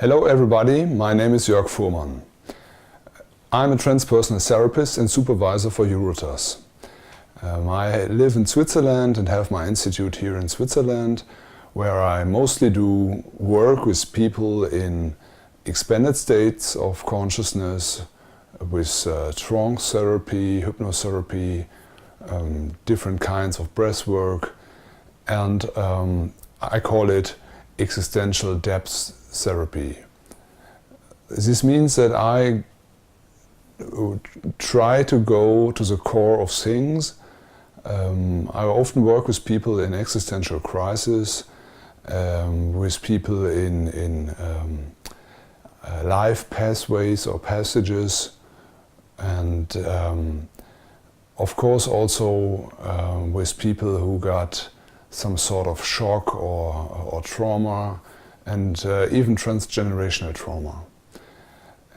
Hello everybody, my name is Jörg Fuhrmann. I'm a transpersonal therapist and supervisor for Eurotas. I live in Switzerland and have my institute here in Switzerland, where I mostly do work with people in expanded states of consciousness, with trance therapy, hypnotherapy, different kinds of breath work, and I call it existential depth therapy. This means that I try to go to the core of things. I often work with people in existential crisis, with people in life pathways or passages, and of course also with people who got some sort of shock or trauma, and even transgenerational trauma.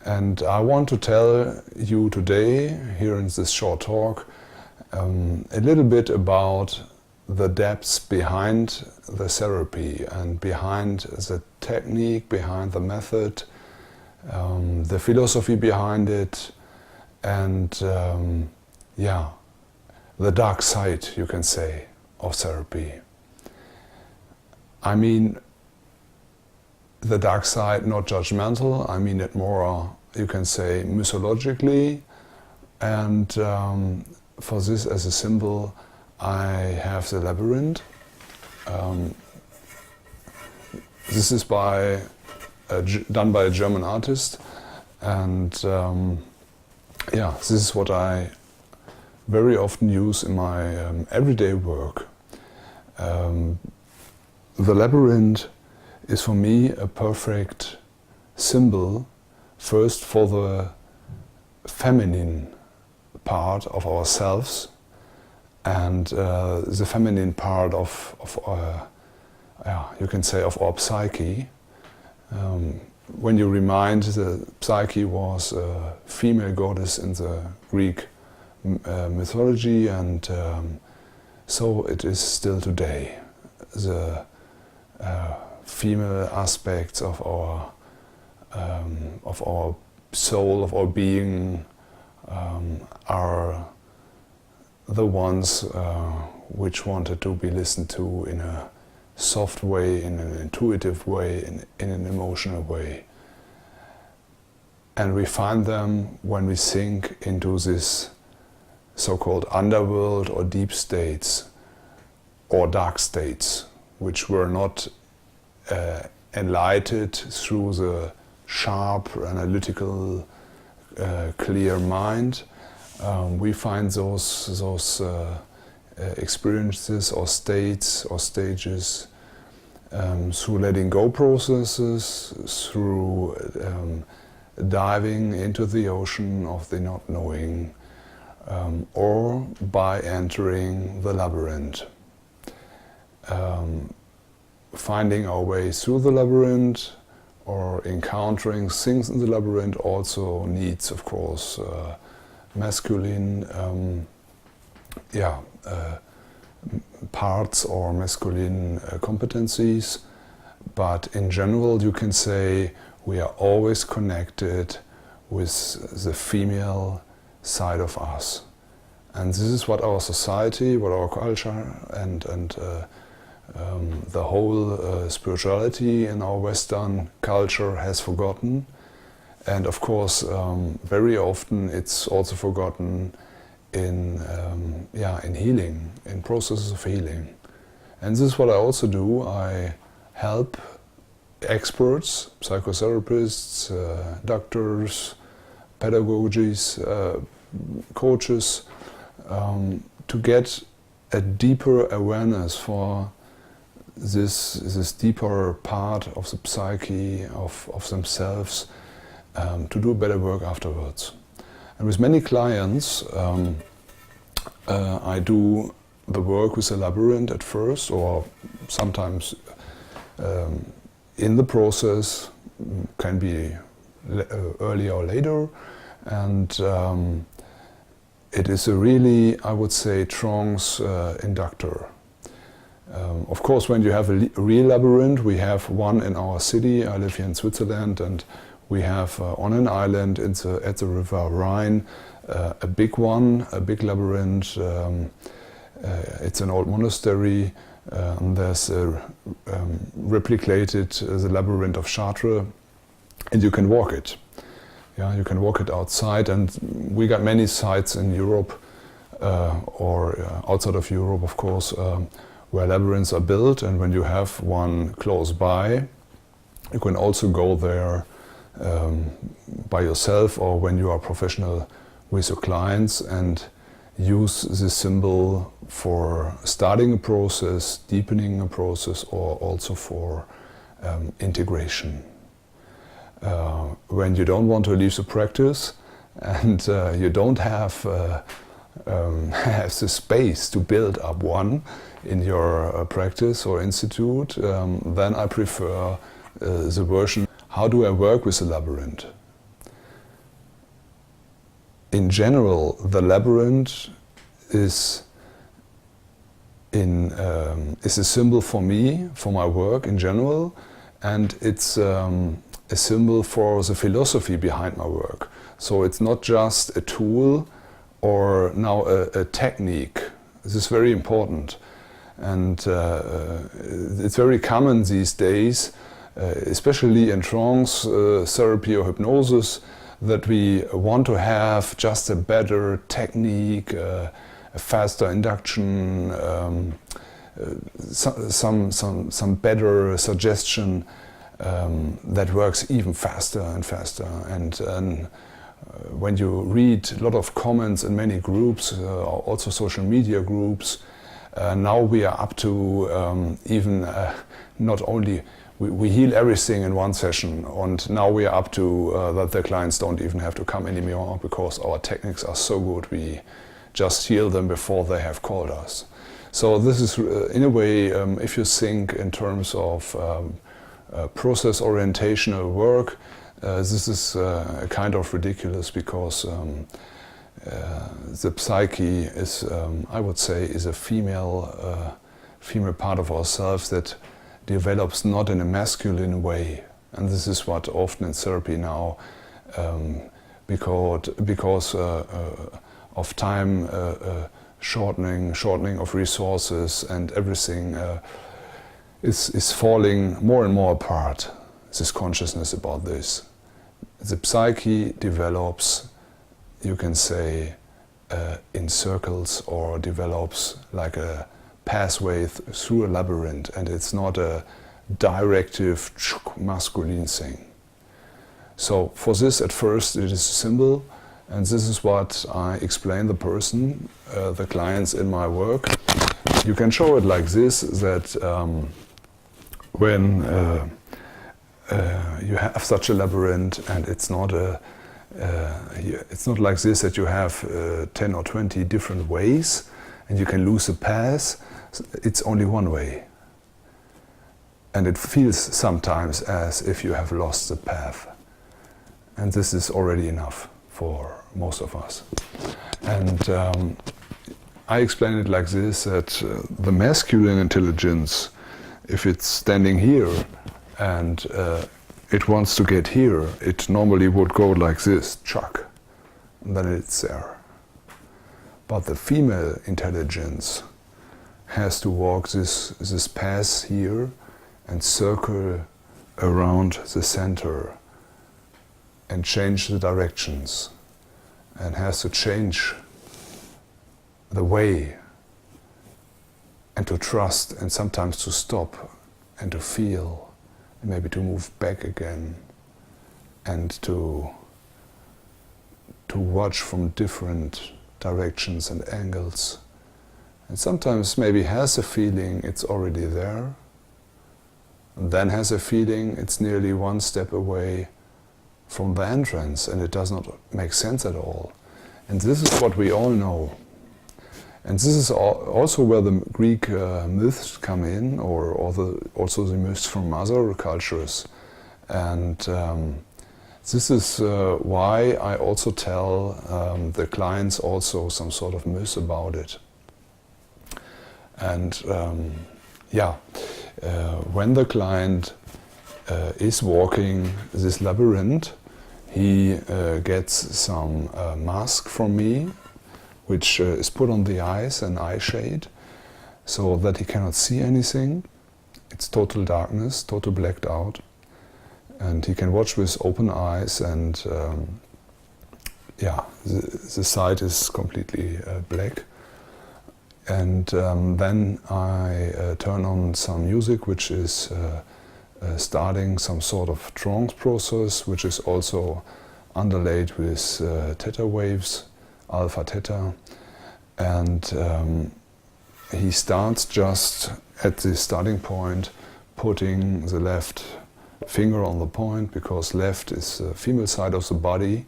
And I want to tell you today, here in this short talk, a little bit about the depths behind the therapy and behind the technique, behind the method, the philosophy behind it, and the dark side, you can say, of therapy. I mean the dark side, not judgmental, I mean it more, you can say, mythologically, and for this as a symbol I have the labyrinth. This is done by a German artist, and this is what I very often use in my everyday work. The labyrinth is for me a perfect symbol, first for the feminine part of ourselves and the feminine part of you can say, of our psyche. When you remind, the psyche was a female goddess in the Greek mythology, and so it is still today. The female aspects of our soul, of our being, are the ones which wanted to be listened to in a soft way, in an intuitive way, in an emotional way. And we find them when we sink into this so-called underworld or deep states or dark states, which were not enlightened through the sharp, analytical, clear mind. We find those experiences or states or stages through letting go processes, through diving into the ocean of the not knowing, or by entering the labyrinth. Finding our way through the labyrinth or encountering things in the labyrinth also needs, of course, masculine parts or masculine competencies, but in general you can say we are always connected with the female side of us. And this is what our society, what our culture and the whole spirituality in our Western culture has forgotten. And of course, very often it's also forgotten in healing, in processes of healing. And this is what I also do. I help experts, psychotherapists, doctors, pedagogies, coaches, to get a deeper awareness for this deeper part of the psyche, of themselves, to do better work afterwards. And with many clients, I do the work with the labyrinth at first, or sometimes in the process, can be earlier or later, and it is a really, I would say, trance inductor. Of course, when you have a real labyrinth, we have one in our city. I live here in Switzerland, and we have on an island at the river Rhine a big one, a big labyrinth. It's an old monastery. And there's replicated the labyrinth of Chartres, and you can walk it. Yeah, you can walk it outside, and we got many sites in Europe or outside of Europe, of course, where labyrinths are built, and when you have one close by, you can also go there by yourself or when you are professional with your clients and use this symbol for starting a process, deepening a process, or also for integration. When you don't want to leave the practice and you don't have have the space to build up one in your practice or institute, then I prefer the version, how do I work with the labyrinth? In general, the labyrinth is a symbol for me, for my work in general, and it's a symbol for the philosophy behind my work. So it's not just a tool or now a technique. This is very important. And it's very common these days, especially in trance therapy or hypnosis, that we want to have just a better technique, a faster induction, some better suggestion that works even faster and faster. And when you read a lot of comments in many groups, also social media groups, now we are up to even not only we heal everything in one session, and now we are up to that the clients don't even have to come anymore because our techniques are so good. We just heal them before they have called us. So this is, in a way, if you think in terms of process orientational work, this is kind of ridiculous because the psyche is, I would say, is a female part of ourselves that develops not in a masculine way, and this is what often in therapy now, because of time shortening of resources and everything is falling more and more apart. This consciousness about this. The psyche develops, you can say, in circles, or develops like a pathway through a labyrinth, and it's not a directive masculine thing. So for this, at first, it is a symbol, and this is what I explain the person, the clients in my work. You can show it like this, that when you have such a labyrinth, and it's not like this that you have 10 or 20 different ways and you can lose a path. It's only one way, and it feels sometimes as if you have lost the path, and this is already enough for most of us. And I explain it like this, that the masculine intelligence, if it's standing here and it wants to get here, it normally would go like this, chuck, and then it's there. But the female intelligence has to walk this path here and circle around the center and change the directions, and has to change the way, and to trust, and sometimes to stop and to feel, and maybe to move back again, and to watch from different directions and angles. And sometimes maybe has a feeling it's already there, and then has a feeling it's nearly one step away from the entrance, and it does not make sense at all. And this is what we all know. And this is also where the Greek myths come in, or also the myths from other cultures. And this is why I also tell the clients also some sort of myth about it. And Yeah, when the client is walking this labyrinth, he gets some mask from me, which is put on the eyes, an eye shade, so that he cannot see anything. It's total darkness, total blacked out, and he can watch with open eyes, and yeah, the sight is completely black. And then I turn on some music which is starting some sort of trance process, which is also underlaid with theta waves, alpha theta, and he starts just at the starting point, putting the left finger on the point, because left is the female side of the body,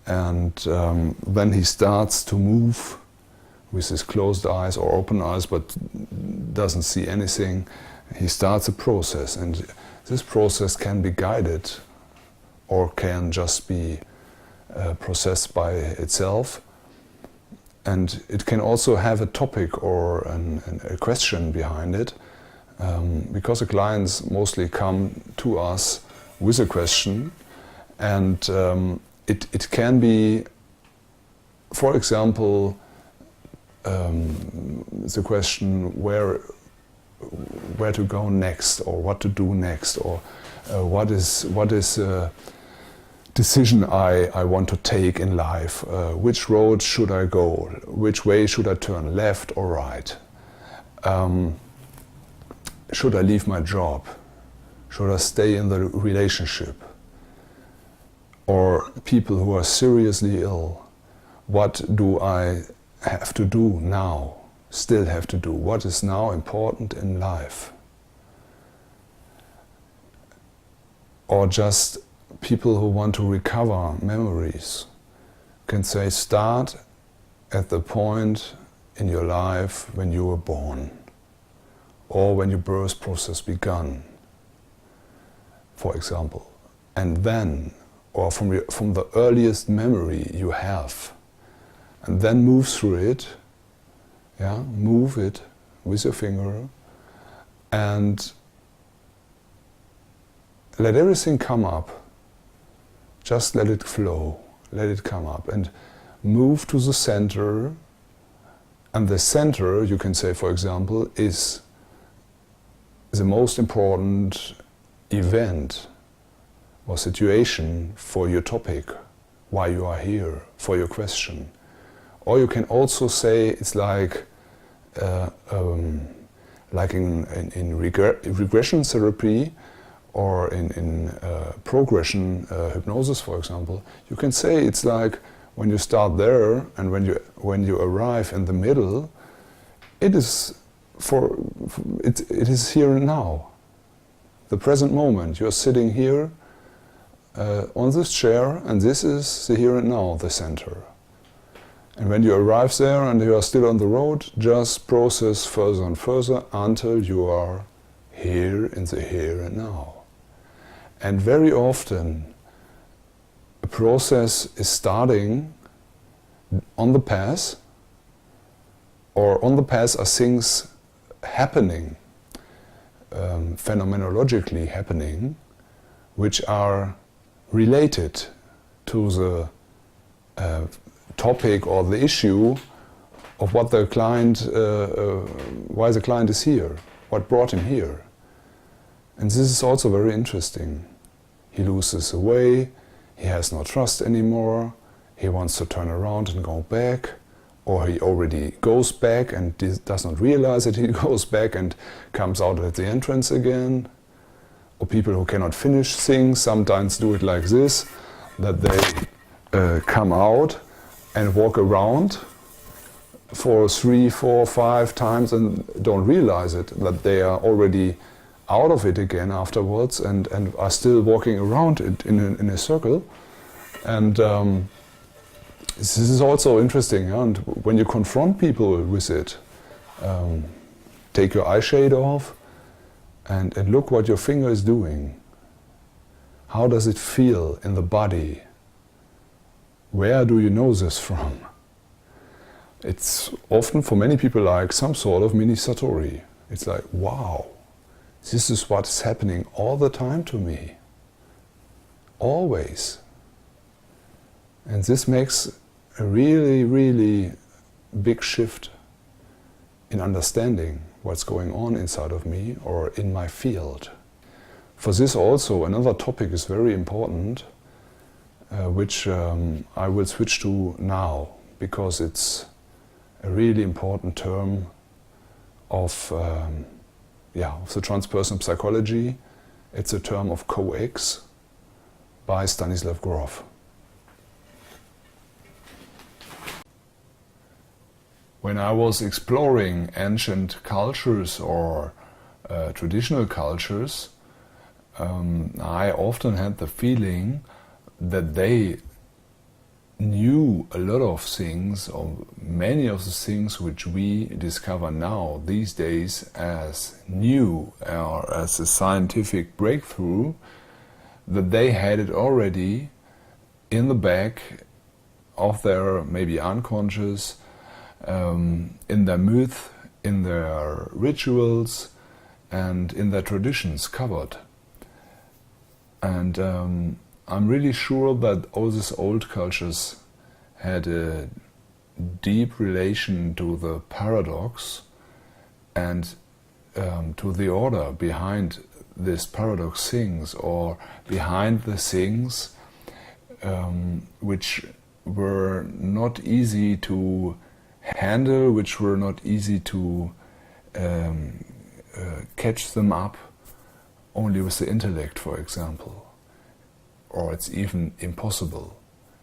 and then he starts to move with his closed eyes or open eyes, but doesn't see anything. He starts a process, and this process can be guided or can just be processed by itself. And it can also have a topic or a question behind it, because the clients mostly come to us with a question, and it can be, for example, the question where to go next, or what to do next, or what is a decision I want to take in life, which road should I go, which way should I turn, left or right, should I leave my job, should I stay in the relationship, or people who are seriously ill, what do I have to do now, still have to do, what is now important in life. Or just people who want to recover memories can say, start at the point in your life when you were born, or when your birth process began, for example, and then, or from the earliest memory you have, and then move through it, yeah, move it with your finger, and let everything come up. Just let it flow, let it come up, and move to the center. And the center, you can say, for example, is the most important event or situation for your topic, why you are here, for your question. Or you can also say it's like in regression therapy, or in progression hypnosis, for example. You can say it's like when you start there, and when you arrive in the middle, it is here and now, the present moment. You're sitting here on this chair, and this is the here and now, the center. And when you arrive there and you are still on the road, just process further and further until you are here in the here and now. And very often a process is starting on the path, or on the path are things happening, phenomenologically happening, which are related to the topic or the issue of what the client, why the client is here, what brought him here. And this is also very interesting. He loses the way, he has no trust anymore, he wants to turn around and go back, or he already goes back and does not realize that he goes back and comes out at the entrance again. Or people who cannot finish things sometimes do it like this, that they come out and walk around for 3, 4, 5 times and don't realize it, that they are already out of it again afterwards, and are still walking around it in a circle. And this is also interesting, and when you confront people with it, take your eye shade off and look what your finger is doing. How does it feel in the body? Where do you know this from? It's often for many people like some sort of mini Satori. It's like, wow, this is what's happening all the time to me. Always. And this makes a really, really big shift in understanding what's going on inside of me or in my field. For this also, another topic is very important, which I will switch to now, because it's a really important term of the transpersonal psychology. It's a term of coex by Stanislav Grof. When I was exploring ancient cultures or traditional cultures, I often had the feeling that they knew a lot of things, or many of the things which we discover now these days as new or as a scientific breakthrough, that they had it already in the back of their maybe unconscious, in their myth, in their rituals, and in their traditions covered. And I'm really sure that all these old cultures had a deep relation to the paradox and to the order behind this paradox things, or behind the things which were not easy to handle, which were not easy to catch them up only with the intellect, for example. Or it's even impossible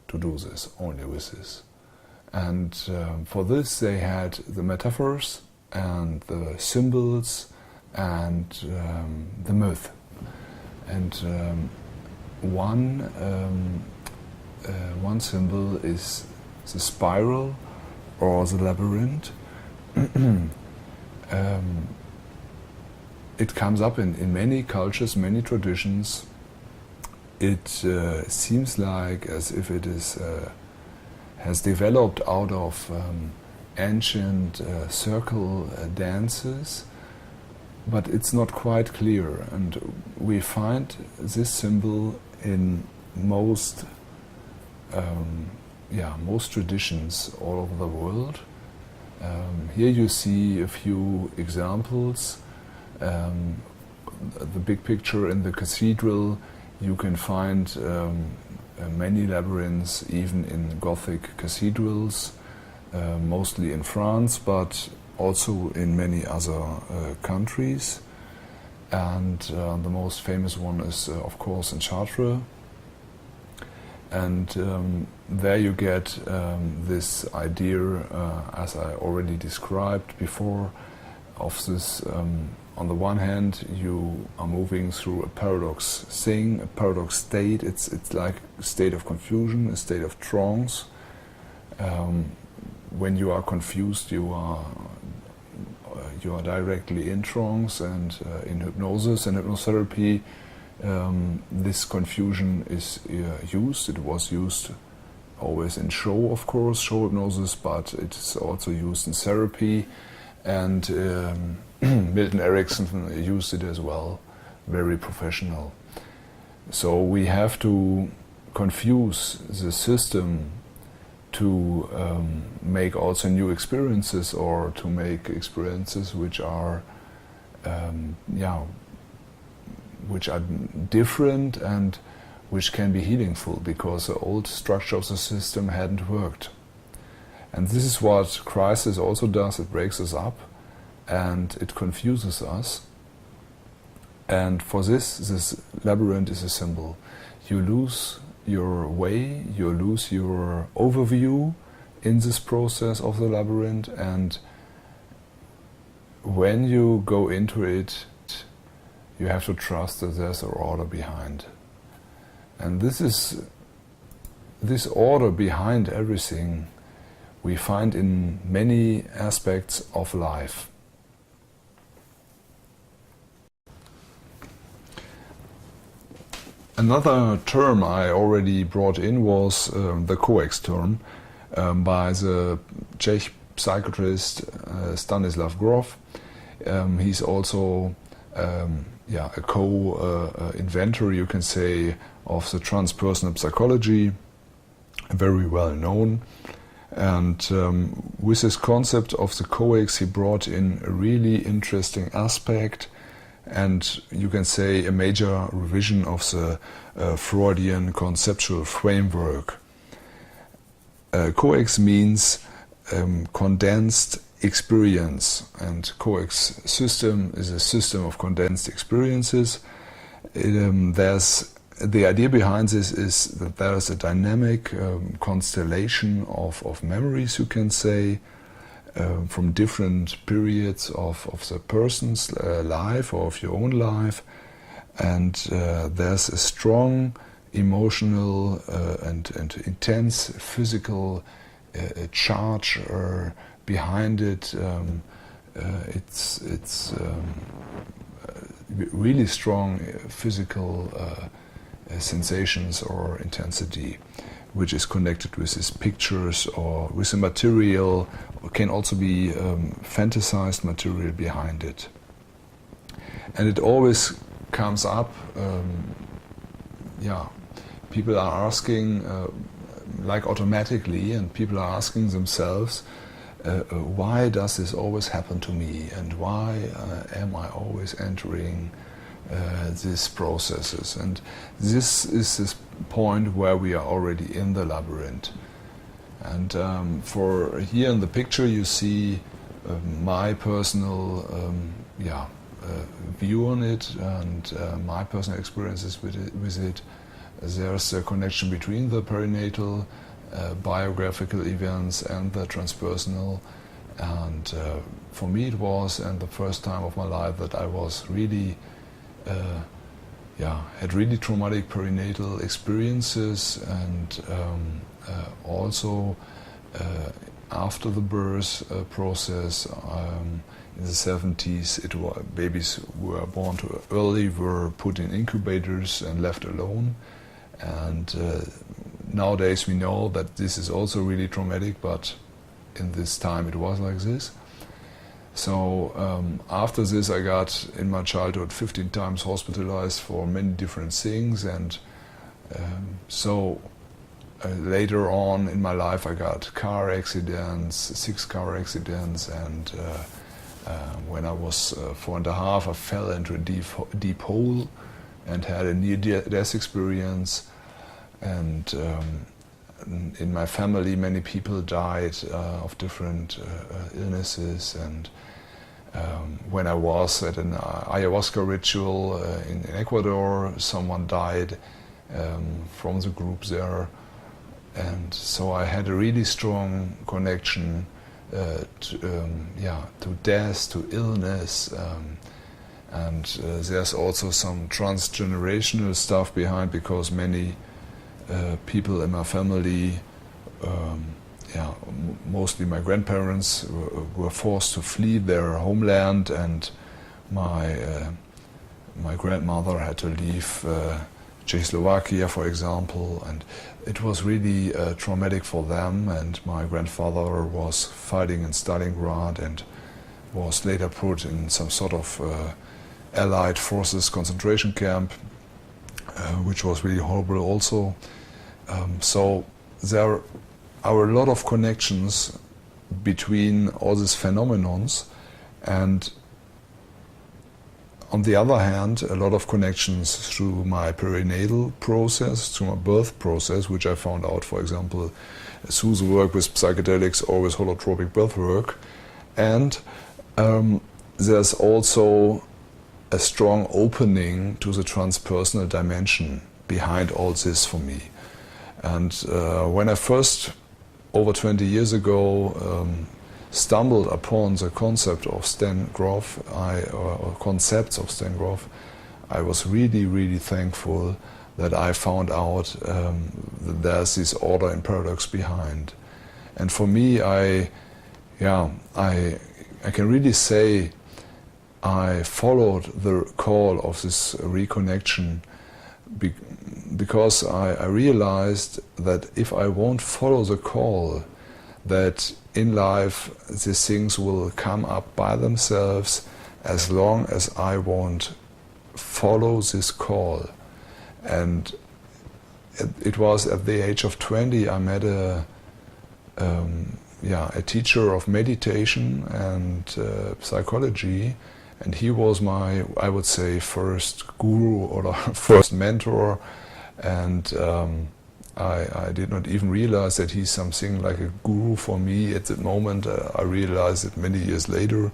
to do this only with this. And for this they had the metaphors and the symbols and the myth. And one symbol is the spiral or the labyrinth. It comes up in many cultures, many traditions. It seems like as if it is has developed out of ancient circle dances, but it's not quite clear. And we find this symbol in most traditions all over the world. Here you see a few examples. The big picture in the cathedral. You can find many labyrinths even in Gothic cathedrals, mostly in France, but also in many other countries. And the most famous one is, of course, in Chartres. And there you get this idea, as I already described before, of this. On the one hand, you are moving through a paradox thing, a paradox state. It's like a state of confusion, a state of trance. When you are confused, you are directly in trance and in hypnosis and hypnotherapy. This confusion is used. It was used always in show, of course, show hypnosis, but it's also used in therapy. And Milton Erickson used it as well, very professional. So we have to confuse the system to make also new experiences, or to make experiences which are different and which can be healingful, because the old structure of the system hadn't worked. And this is what crisis also does. It breaks us up and it confuses us. And for this labyrinth is a symbol. You lose your way, you lose your overview in this process of the labyrinth, and when you go into it, you have to trust that there's an order behind. And this order behind everything we find in many aspects of life. Another term I already brought in was the coex term by the Czech psychiatrist Stanislav Grof. He's also a co-inventor, you can say, of the transpersonal psychology, very well known. And with this concept of the coex, he brought in a really interesting aspect, and you can say a major revision of the Freudian conceptual framework. Coex means condensed experience, and coex system is a system of condensed experiences. The idea behind this is that there is a dynamic constellation of memories, you can say, from different periods of the person's life or of your own life, and there's a strong emotional and intense physical charge behind it. It's really strong physical sensations or intensity, which is connected with these pictures or with the material, or can also be fantasized material behind it. And it always comes up, people are asking, like automatically, and people are asking themselves, why does this always happen to me, and why am I always entering these processes? And this is this point where we are already in the labyrinth. And for here in the picture you see my personal view on it, and my personal experiences with it. There's a connection between the perinatal biographical events and the transpersonal, and for me it was, and the first time of my life that I was really had really traumatic perinatal experiences, and also after the birth process in the 70s, babies who were born too early were put in incubators and left alone. And nowadays we know that this is also really traumatic, but in this time it was like this. So after this I got, in my childhood, 15 times hospitalized for many different things, and later on in my life I got car accidents, 6 car accidents, and when I was 4.5 I fell into a deep hole and had a near-death experience. And in my family many people died of different illnesses, and when I was at an ayahuasca ritual in Ecuador, someone died from the group there, and so I had a really strong connection to death, to illness, and there's also some transgenerational stuff behind, because many people in my family, mostly my grandparents, were forced to flee their homeland, and my grandmother had to leave Czechoslovakia, for example, and it was really traumatic for them. And my grandfather was fighting in Stalingrad and was later put in some sort of Allied forces concentration camp, which was really horrible also. So there are a lot of connections between all these phenomenons, and on the other hand, a lot of connections through my perinatal process, through my birth process, which I found out, for example, through the work with psychedelics or with holotropic birth work. And there's also a strong opening to the transpersonal dimension behind all this for me. And when I first, over 20 years ago, stumbled upon the concept of Stan Grof, or concepts of Stan Grof, I was really, really thankful that I found out that there's this order and paradox behind. And for me, I can really say I followed the call of this reconnection because I realized that if I won't follow the call, that in life these things will come up by themselves, as long as I won't follow this call. And it was at the age of 20 I met a teacher of meditation and psychology, and he was my, I would say, first guru or first mentor, and I did not even realize that he's something like a guru for me at the moment. I realized it many years later,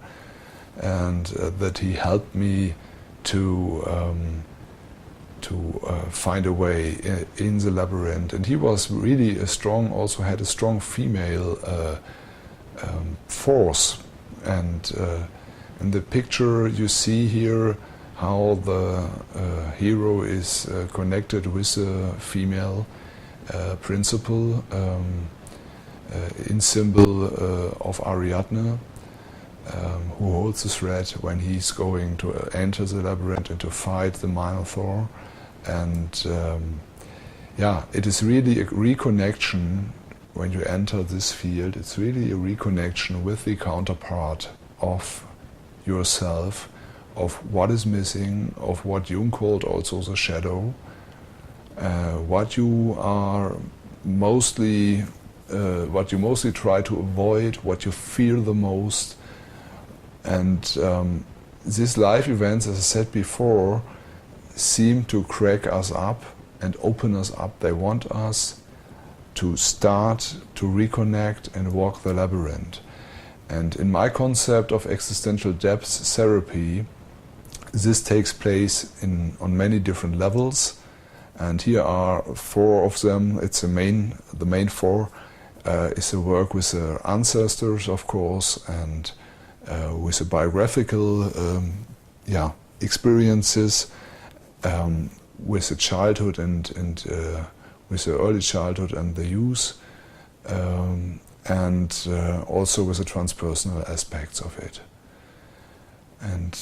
and that he helped me to find a way in the labyrinth. And he was really also had a strong female force. And in the picture you see here how the hero is connected with a female principle in symbol of Ariadne, who holds the thread when he's going to enter the labyrinth and to fight the Minotaur. And it is really a reconnection when you enter this field. It's really a reconnection with the counterpart of yourself, of what is missing, of what Jung called also the shadow, what you mostly try to avoid, what you fear the most. And these life events, as I said before, seem to crack us up and open us up. They want us to start to reconnect and walk the labyrinth. And in my concept of existential depth therapy, this takes place on many different levels. And here are 4 of them. It's the main 4 is the work with the ancestors, of course, and with the biographical experiences, with the childhood and with the early childhood and the youth, and also with the transpersonal aspects of it. And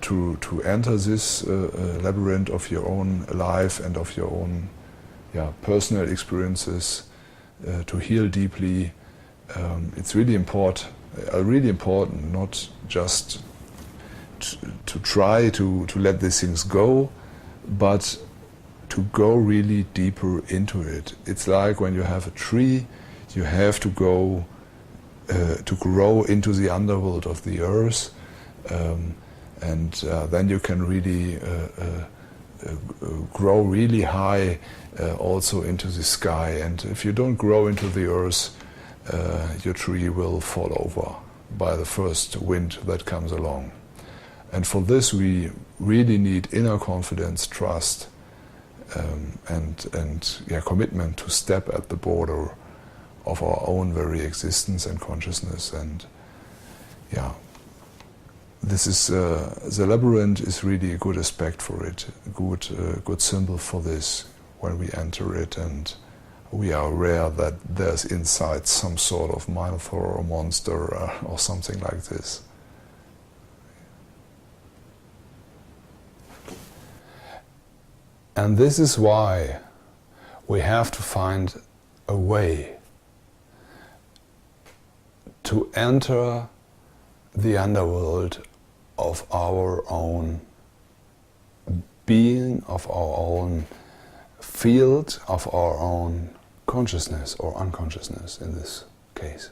to enter this labyrinth of your own life and of your own personal experiences, to heal deeply, it's really important not just to try to let these things go, but to go really deeper into it. It's like when you have a tree, you have to go to grow into the underworld of the earth, and then you can really grow really high also into the sky. And if you don't grow into the earth, your tree will fall over by the first wind that comes along. And for this we really need inner confidence, trust, and commitment to step at the border of our own very existence and consciousness. And this is the labyrinth is really a good aspect for it, a good symbol for this when we enter it, and we are aware that there's inside some sort of Minotaur or monster or something like this. And this is why we have to find a way to enter the underworld of our own being, of our own field, of our own consciousness or unconsciousness in this case.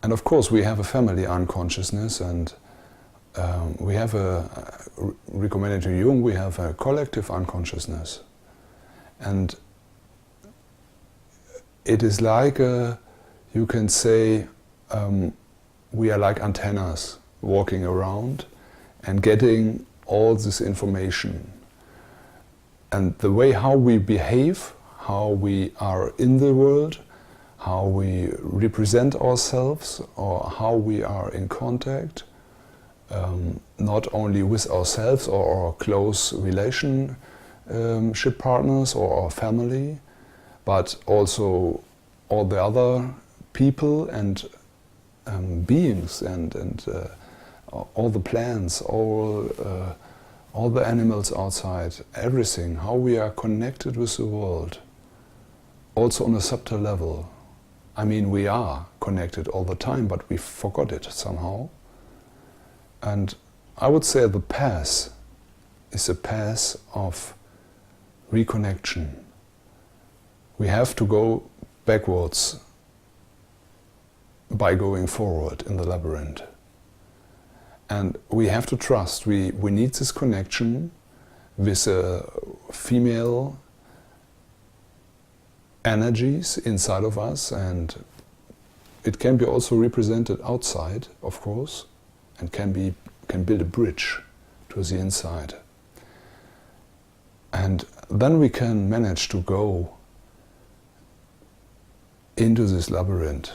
And of course we have a family unconsciousness, and we have recommended to Jung, we have a collective unconsciousness. And it is like, you can say, we are like antennas walking around and getting all this information. And the way how we behave, how we are in the world, how we represent ourselves, or how we are in contact, not only with ourselves or our close relationship partners or our family, but also all the other people and beings and all the plants, all the animals outside, everything, how we are connected with the world, also on a subtle level. I mean, we are connected all the time, but we forgot it somehow. And I would say the path is a path of reconnection. We have to go backwards by going forward in the labyrinth. And we have to trust. We need this connection with female energies inside of us, and it can be also represented outside, of course, and can build a bridge to the inside. And then we can manage to go into this labyrinth.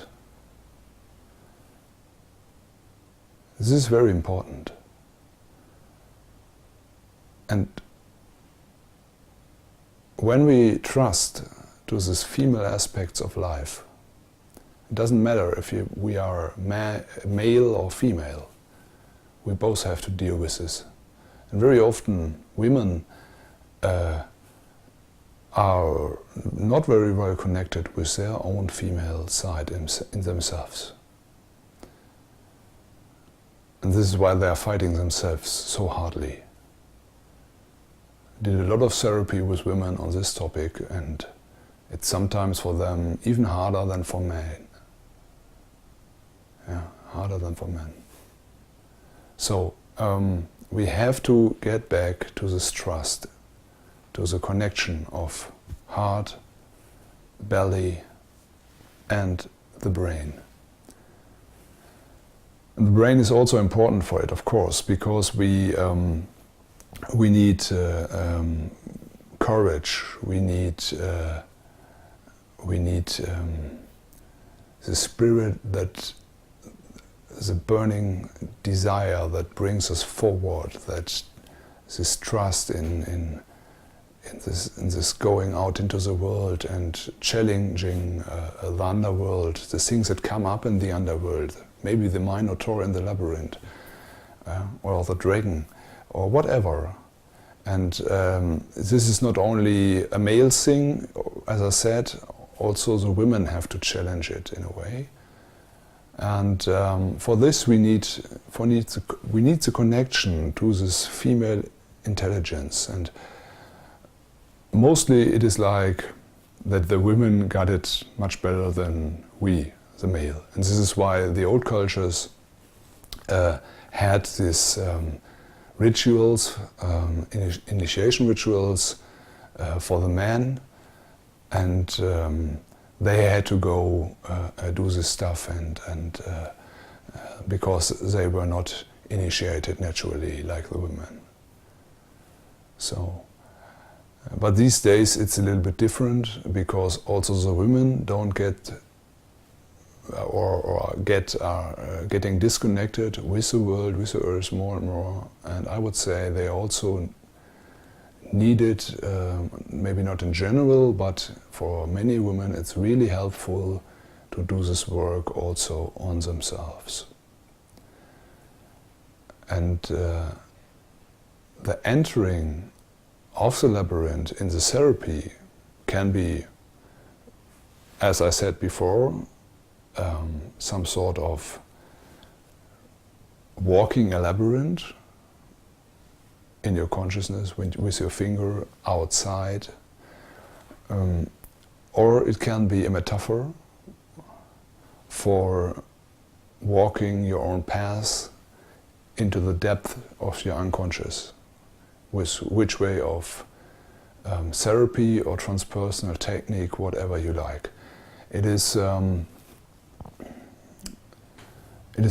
This is very important. And when we trust to these female aspects of life, it doesn't matter if we are male or female, we both have to deal with this. And very often women are not very well connected with their own female side in themselves. And this is why they are fighting themselves so hardly. Did a lot of therapy with women on this topic, and it's sometimes for them even harder than for men. Yeah, harder than for men. So we have to get back to this trust, to the connection of heart, belly, and the brain. And the brain is also important for it, of course, because we need courage. We need the spirit, that the burning desire that brings us forward. That this trust in this going out into the world and challenging the underworld, the things that come up in the underworld. Maybe the Minotaur in the labyrinth, or the dragon, or whatever. And this is not only a male thing, as I said, also the women have to challenge it in a way. And for this we need the connection to this female intelligence. And mostly it is like that the women got it much better than we, the male. And this is why the old cultures had these rituals, initiation rituals for the men, and they had to go do this stuff, and because they were not initiated naturally like the women. So, but these days it's a little bit different, because also the women don't get are getting disconnected with the world, with the earth more and more. And I would say they also need it, maybe not in general, but for many women it's really helpful to do this work also on themselves. And the entering of the labyrinth in the therapy can be, as I said before, some sort of walking a labyrinth in your consciousness with your finger outside, or it can be a metaphor for walking your own path into the depth of your unconscious, with which way of therapy or transpersonal technique, whatever you like. It is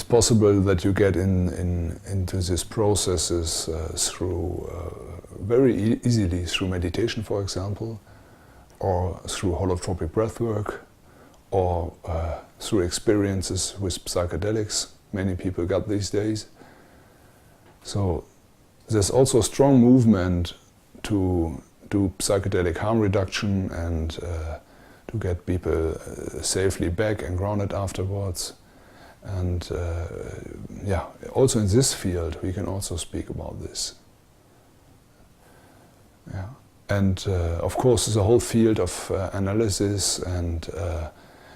possible that you get into these processes through very easily through meditation, for example, or through holotropic breathwork, or through experiences with psychedelics. Many people got these days. So there's also a strong movement to do psychedelic harm reduction and to get people safely back and grounded afterwards. And yeah, also in this field we can also speak about this. Yeah. And of course the whole field of analysis and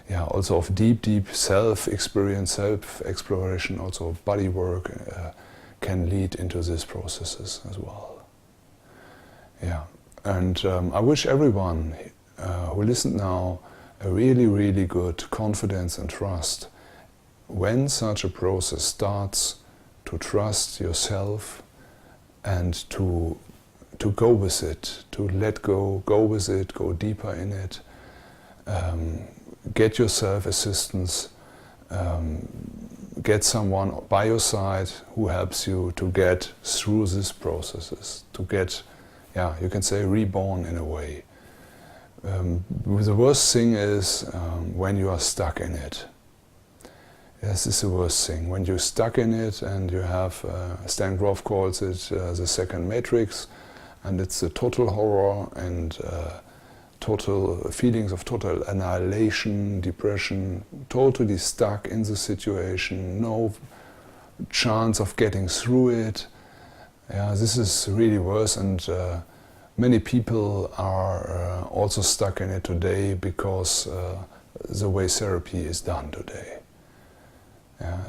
yeah, also of deep self-experience, self-exploration, also body work can lead into these processes as well. Yeah, and I wish everyone who listened now a really, really good confidence and trust when such a process starts, to trust yourself and to go with it, to let go, go with it, go deeper in it, get yourself assistance, get someone by your side who helps you to get through these processes, to get, yeah, you can say reborn in a way. The worst thing is when you are stuck in it. This is the worst thing. When you're stuck in it and you have, Stan Grof calls it the second matrix, and it's a total horror and total feelings of total annihilation, depression, totally stuck in the situation, no chance of getting through it. Yeah, this is really worse, and many people are also stuck in it today because the way therapy is done today. Yeah.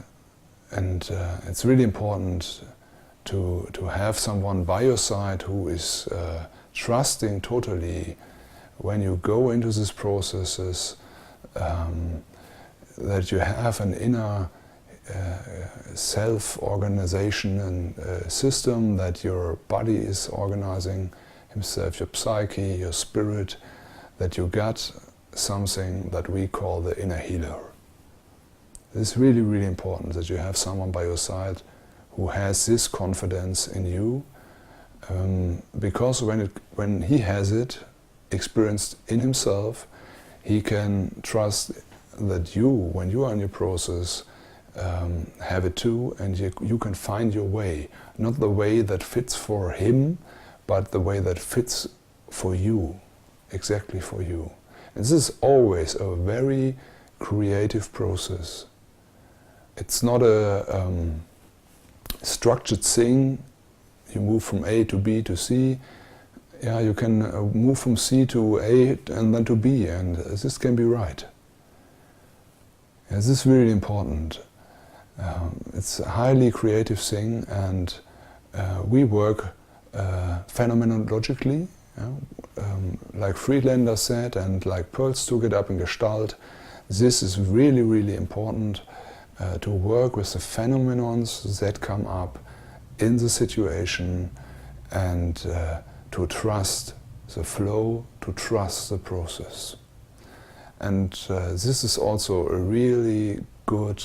And it's really important to have someone by your side who is trusting totally when you go into these processes, that you have an inner self-organization and system, that your body is organizing himself, your psyche, your spirit, that you got something that we call the inner healer. It's really, really important that you have someone by your side who has this confidence in you, because when he has it experienced in himself, he can trust that you, when you are in your process, have it too, and you can find your way. Not the way that fits for him, but the way that fits for you, exactly for you. And this is always a very creative process. It's not a structured thing. You move from A to B to C. Yeah, you can move from C to A and then to B, and this can be right. Yeah, this is really important. It's a highly creative thing, and we work phenomenologically, like Friedlander said, and like Pearls took it up in Gestalt. This is really, really important, to work with the phenomenons that come up in the situation, and to trust the flow, to trust the process. And this is also a really good,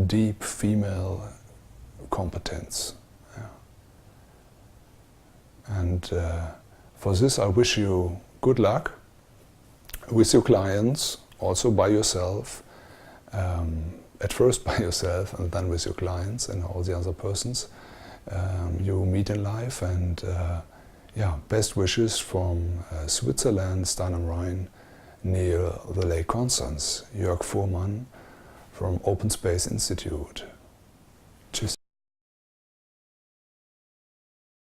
deep female competence. Yeah. And for this I wish you good luck with your clients, also by yourself, at first by yourself and then with your clients and all the other persons you meet in life. And yeah, best wishes from Switzerland, Stein am Rhein, near the Lake Constance, Jörg Fuhrmann from Open Space Institute.